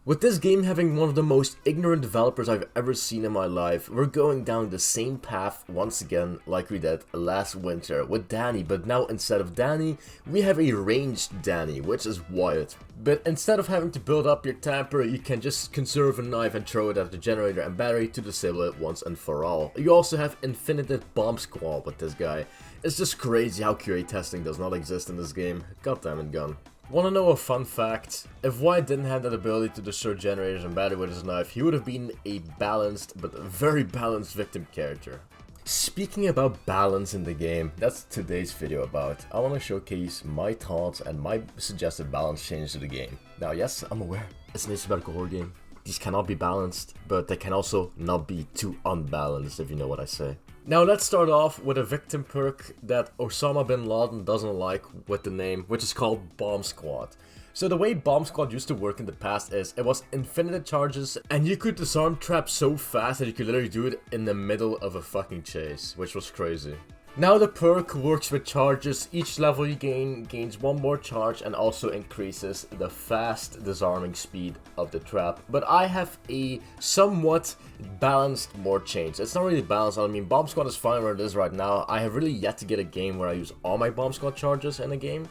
With this game having one of the most ignorant developers I've ever seen in my life, we're going down the same path once again like we did last winter with Danny, but now instead of Danny, we have a ranged Danny, which is Wyatt. But instead of having to build up your temper, you can just conserve a knife and throw it at the generator and battery to disable it once and for all. You also have infinite bomb squad with this guy. It's just crazy how QA testing does not exist in this game. Goddammit gun. Wanna know a fun fact? If Wyatt didn't have that ability to destroy generators and battery with his knife, he would have been a balanced, but very balanced victim character. Speaking about balance in the game, that's today's video about. I want to showcase my thoughts and my suggested balance change to the game. Now yes, I'm aware, it's an asymmetrical horror game. These cannot be balanced, but they can also not be too unbalanced, if you know what I say. Now let's start off with a victim perk that Osama bin Laden doesn't like with the name, which is called Bomb Squad. So the way Bomb Squad used to work in the past is it was infinite charges and you could disarm traps so fast that you could literally do it in the middle of a fucking chase, which was crazy. Now the perk works with charges. Each level you gains one more charge and also increases the fast disarming speed of the trap. But I have a somewhat balanced more change. It's not really balanced. I mean, Bomb Squad is fine where it is right now. I have really yet to get a game where I use all my Bomb Squad charges in a game.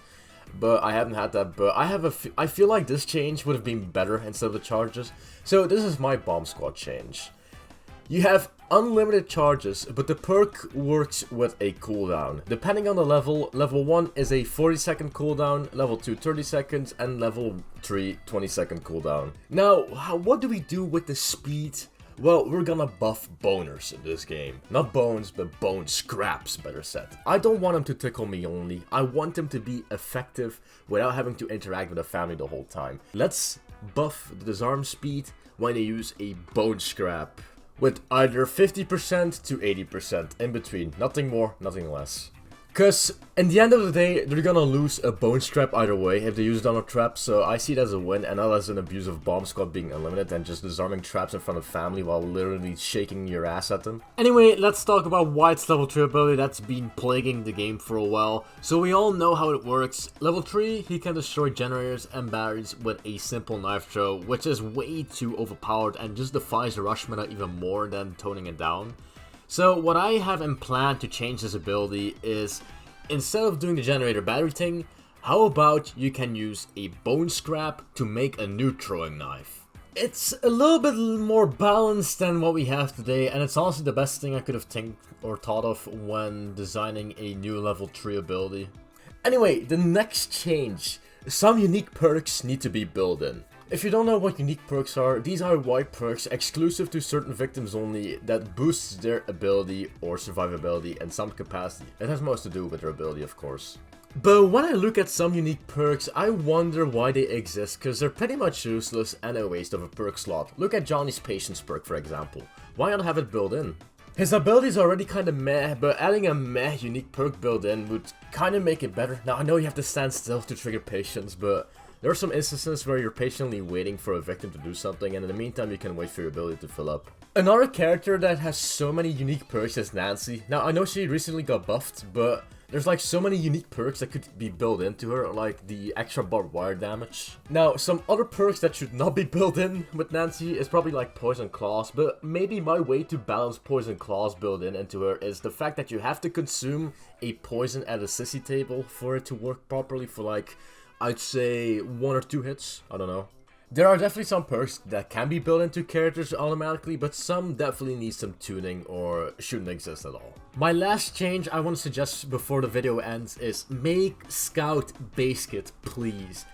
But I haven't had that. But I feel like this change would have been better instead of the charges. So this is my Bomb Squad change. You have unlimited charges, but the perk works with a cooldown. Depending on the level, level 1 is a 40-second cooldown, level 2 30 seconds, and level 3 20-second cooldown. Now, what do we do with the speed? Well, we're gonna buff boners in this game. Not bones, but bone scraps, better said. I don't want them to tickle me only. I want them to be effective without having to interact with a family the whole time. Let's buff the disarm speed when you use a bone scrap. With either 50% to 80% in between, nothing more, nothing less. Cause in the end of the day, they're gonna lose a bone strap either way if they use it on a trap, so I see it as a win and not as an abuse of Bomb Squad being unlimited and just disarming traps in front of family while literally shaking your ass at them. Anyway, let's talk about Wyatt's level 3 ability that's been plaguing the game for a while. So we all know how it works. Level 3, he can destroy generators and batteries with a simple knife throw, which is way too overpowered and just defies the rush meta even more than toning it down. So what I have in plan to change this ability is, instead of doing the generator battery thing, how about you can use a bone scrap to make a new throwing knife? It's a little bit more balanced than what we have today, and it's honestly the best thing I could have thought of when designing a new level 3 ability. Anyway, the next change. Some unique perks need to be built in. If you don't know what unique perks are, these are white perks exclusive to certain victims only that boosts their ability or survivability in some capacity. It has most to do with their ability, of course. But when I look at some unique perks, I wonder why they exist, because they're pretty much useless and a waste of a perk slot. Look at Johnny's patience perk, for example. Why not have it built in? His ability is already kinda meh, but adding a meh unique perk built in would kinda make it better. Now I know you have to stand still to trigger patience, but there are some instances where you're patiently waiting for a victim to do something, and in the meantime you can wait for your ability to fill up. Another character that has so many unique perks is Nancy. Now I know she recently got buffed, but there's like so many unique perks that could be built into her, like the extra barbed wire damage. Now some other perks that should not be built in with Nancy is probably like poison claws, but maybe my way to balance poison claws built into her is the fact that you have to consume a poison at a sissy table for it to work properly for like, I'd say 1 or 2 hits, I don't know. There are definitely some perks that can be built into characters automatically, but some definitely need some tuning or shouldn't exist at all. My last change I want to suggest before the video ends is make Scout Basekit, please.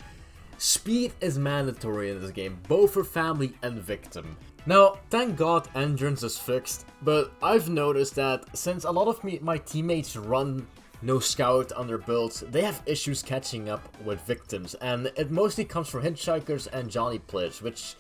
Speed is mandatory in this game, both for family and victim. Now, thank God Endurance is fixed, but I've noticed that since a lot of my teammates run no scout on their builds, they have issues catching up with victims, and it mostly comes from hitchhikers and Johnny players, which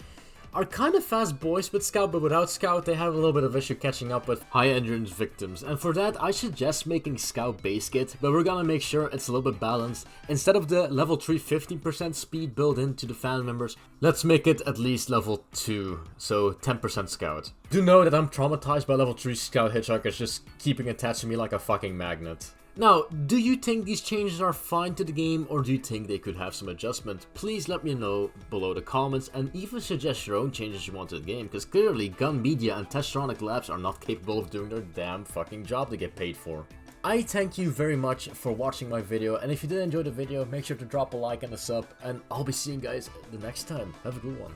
are kind of fast boys with scout, but without scout they have a little bit of issue catching up with high endurance victims. And for that I suggest making Scout Basekit, but we're gonna make sure it's a little bit balanced. Instead of the level 3 15% speed built into the family members, let's make it at least level 2, so 10% scout. Do know that I'm traumatized by level 3 scout hitchhikers just keeping attached to me like a fucking magnet. Now, do you think these changes are fine to the game, or do you think they could have some adjustment? Please let me know below the comments, and even suggest your own changes you want to the game, because clearly Gun Media and Testronic Labs are not capable of doing their damn fucking job they get paid for. I thank you very much for watching my video, and if you did enjoy the video, make sure to drop a like and a sub, and I'll be seeing you guys the next time. Have a good one.